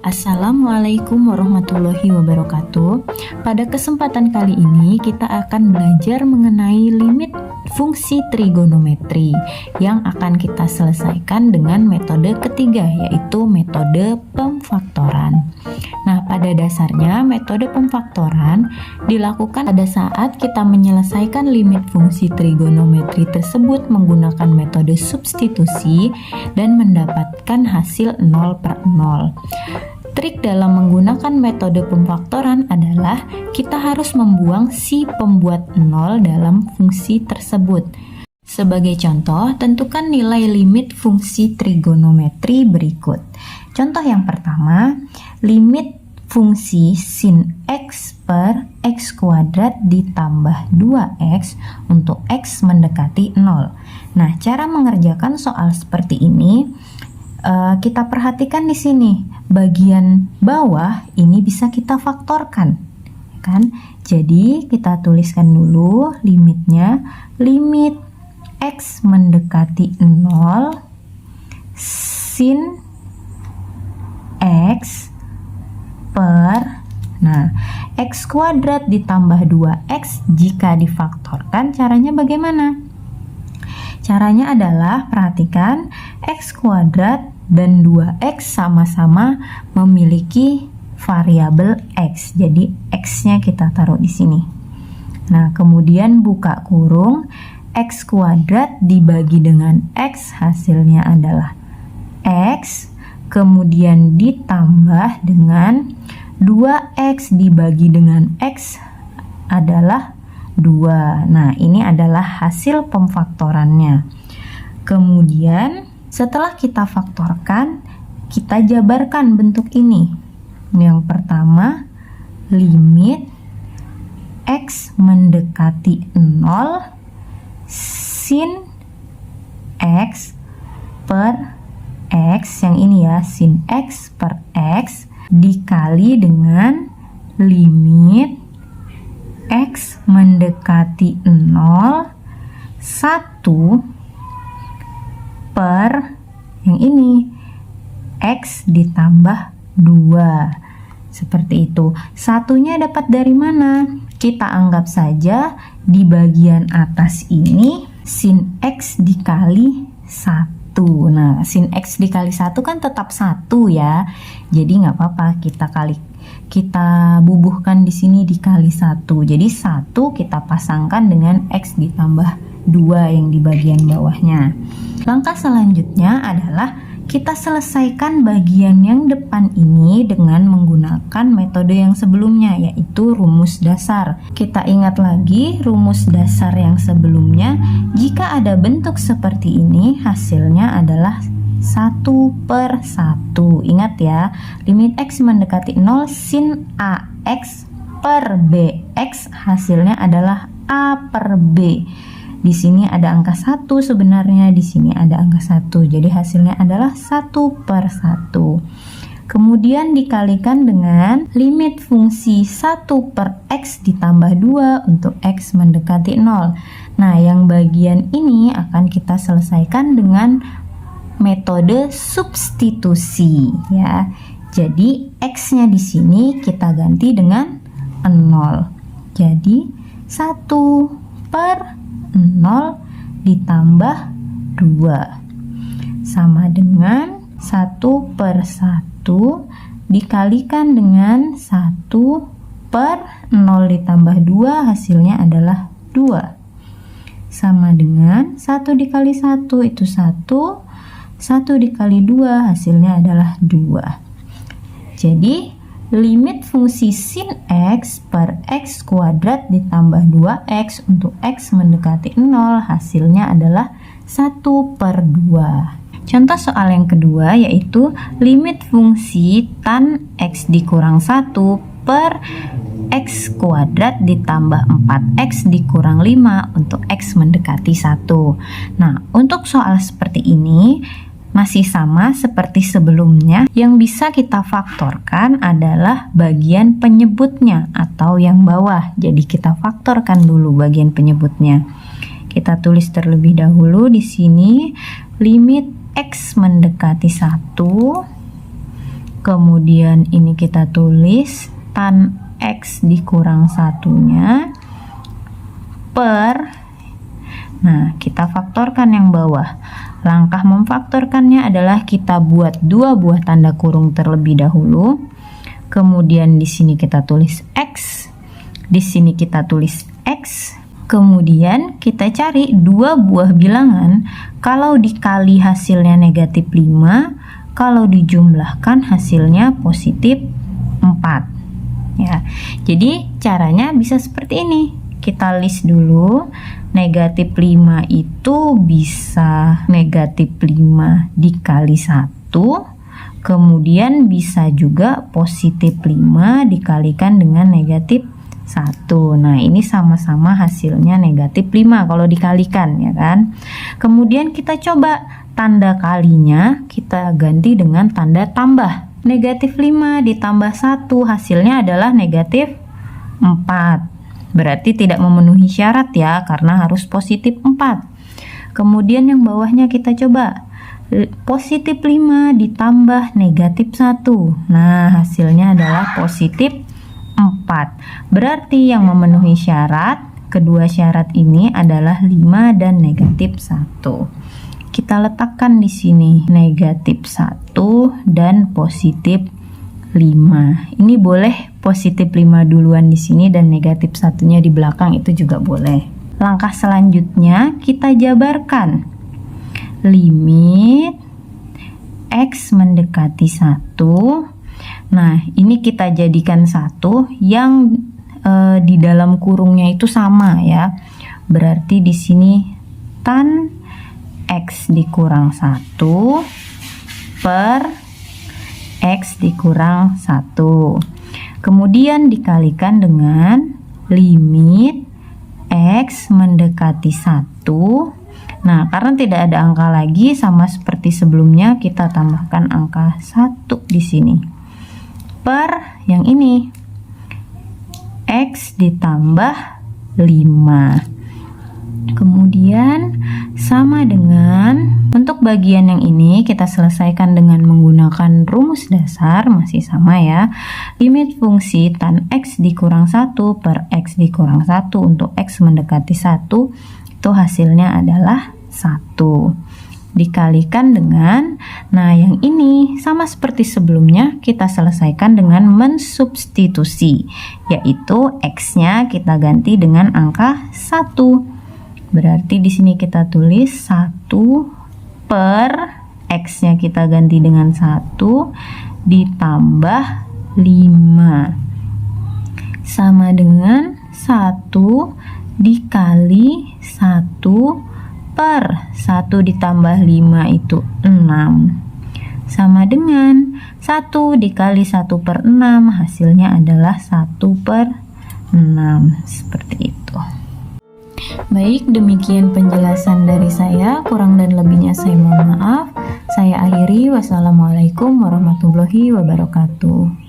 Assalamualaikum warahmatullahi wabarakatuh. Pada kesempatan kali ini kita akan belajar mengenai limit fungsi trigonometri yang akan kita selesaikan dengan metode ketiga, yaitu metode pemfaktoran. Nah, pada dasarnya metode pemfaktoran dilakukan pada saat kita menyelesaikan limit fungsi trigonometri tersebut menggunakan metode substitusi dan mendapatkan hasil 0/0. Trik dalam menggunakan metode pemfaktoran adalah kita harus membuang si pembuat 0 dalam fungsi tersebut. Sebagai contoh, tentukan nilai limit fungsi trigonometri berikut. Contoh yang pertama, limit fungsi sin x per x kuadrat ditambah 2x untuk x mendekati 0. Nah, cara mengerjakan soal seperti ini, kita perhatikan di sini bagian bawah ini bisa kita faktorkan, kan? Jadi kita tuliskan dulu limitnya, limit x mendekati 0 sin x per, nah, x kuadrat ditambah 2x jika difaktorkan. Caranya bagaimana? Caranya adalah perhatikan x kuadrat dan 2x sama-sama memiliki variabel x. Jadi x-nya kita taruh di sini. Nah, kemudian buka kurung, x kuadrat dibagi dengan x hasilnya adalah x, kemudian ditambah dengan 2x dibagi dengan x adalah 2. Nah, ini adalah hasil pemfaktorannya. Kemudian setelah kita faktorkan, kita jabarkan bentuk ini. Yang pertama, limit x mendekati 0 sin x per x, yang ini ya, sin x per x dikali dengan limit x mendekati 0 1 per yang ini x ditambah 2. Seperti itu. Satunya dapat dari mana? Kita anggap saja di bagian atas ini sin x dikali 1. Nah, sin x dikali 1 kan tetap 1 ya. Jadi nggak apa-apa, kita bubuhkan di sini dikali 1. Jadi 1 kita pasangkan dengan x ditambah 2 yang di bagian bawahnya. Langkah selanjutnya adalah kita selesaikan bagian yang depan ini dengan menggunakan metode yang sebelumnya, yaitu rumus dasar. Kita ingat lagi rumus dasar yang sebelumnya. Jika ada bentuk seperti ini, hasilnya adalah 1/1. Ingat ya, limit x mendekati 0 sin ax per bx hasilnya adalah a per b. Di sini ada angka 1 sebenarnya, di sini ada angka 1. Jadi hasilnya adalah 1/1. Kemudian dikalikan dengan limit fungsi 1/x ditambah 2 untuk x mendekati 0. Nah, yang bagian ini akan kita selesaikan dengan metode substitusi ya. Jadi x-nya di sini kita ganti dengan 0. Jadi 1/0 ditambah 2 sama dengan 1/1 dikalikan dengan 1/0 ditambah 2 hasilnya adalah 2 sama dengan 1 dikali 1 itu 1, 1 dikali 2 hasilnya adalah 2. Jadi limit fungsi sin x per x kuadrat ditambah 2x untuk x mendekati 0 hasilnya adalah 1/2. Contoh soal yang kedua yaitu limit fungsi tan x dikurang 1 per x kuadrat ditambah 4x dikurang 5 untuk x mendekati 1. Nah, untuk soal seperti ini masih sama seperti sebelumnya. Yang bisa kita faktorkan adalah bagian penyebutnya atau yang bawah. Jadi kita faktorkan dulu bagian penyebutnya. Kita tulis terlebih dahulu di sini limit x mendekati 1 Kemudian ini kita tulis tan X dikurang 1-nya per, nah kita faktorkan yang bawah. Langkah memfaktorkannya adalah kita buat 2 buah tanda kurung terlebih dahulu. Kemudian di sini kita tulis X, di sini kita tulis X. Kemudian kita cari 2 buah bilangan, kalau dikali hasilnya negatif 5, kalau dijumlahkan hasilnya positif 4. Ya, jadi caranya bisa seperti ini. Kita list dulu. Negatif 5 itu bisa negatif 5 dikali 1. Kemudian bisa juga positif 5 dikalikan dengan negatif 1. Nah, ini sama-sama hasilnya negatif 5 kalau dikalikan, ya kan? Kemudian kita coba tanda kalinya kita ganti dengan tanda tambah. Negatif 5 ditambah 1 hasilnya adalah negatif 4. Berarti tidak memenuhi syarat ya, karena harus positif 4. Kemudian yang bawahnya kita coba. Positif 5 ditambah negatif 1. Nah, hasilnya adalah positif 4. Berarti yang memenuhi syarat, kedua syarat ini adalah 5 dan negatif 1. Kita letakkan di sini negatif 1 dan positif 5. Ini boleh positif 5 duluan di sini dan negatif 1-nya di belakang, itu juga boleh. Langkah selanjutnya kita jabarkan. Limit X mendekati 1. Nah, ini kita jadikan 1 yang di dalam kurungnya itu sama ya. Berarti di sini tan X dikurang 1 per X dikurang 1. Kemudian dikalikan dengan limit X mendekati 1. Nah, karena tidak ada angka lagi, sama seperti sebelumnya, kita tambahkan angka 1 di sini. Per yang ini, X ditambah 5. Kemudian sama dengan untuk bagian yang ini kita selesaikan dengan menggunakan rumus dasar, masih sama ya. Limit fungsi tan X dikurang 1 per X dikurang 1 untuk X mendekati 1 itu hasilnya adalah 1. Dikalikan dengan, nah yang ini sama seperti sebelumnya kita selesaikan dengan mensubstitusi, yaitu X-nya kita ganti dengan angka 1. Berarti di sini kita tulis 1 per X-nya kita ganti dengan 1 ditambah 5 sama dengan 1 dikali 1 per 1 ditambah 5 itu 6 sama dengan 1 dikali 1 per 6 hasilnya adalah 1 per 6. Seperti itu. Baik, demikian penjelasan dari saya. Kurang dan lebihnya saya mohon maaf. Saya akhiri. Wassalamualaikum warahmatullahi wabarakatuh.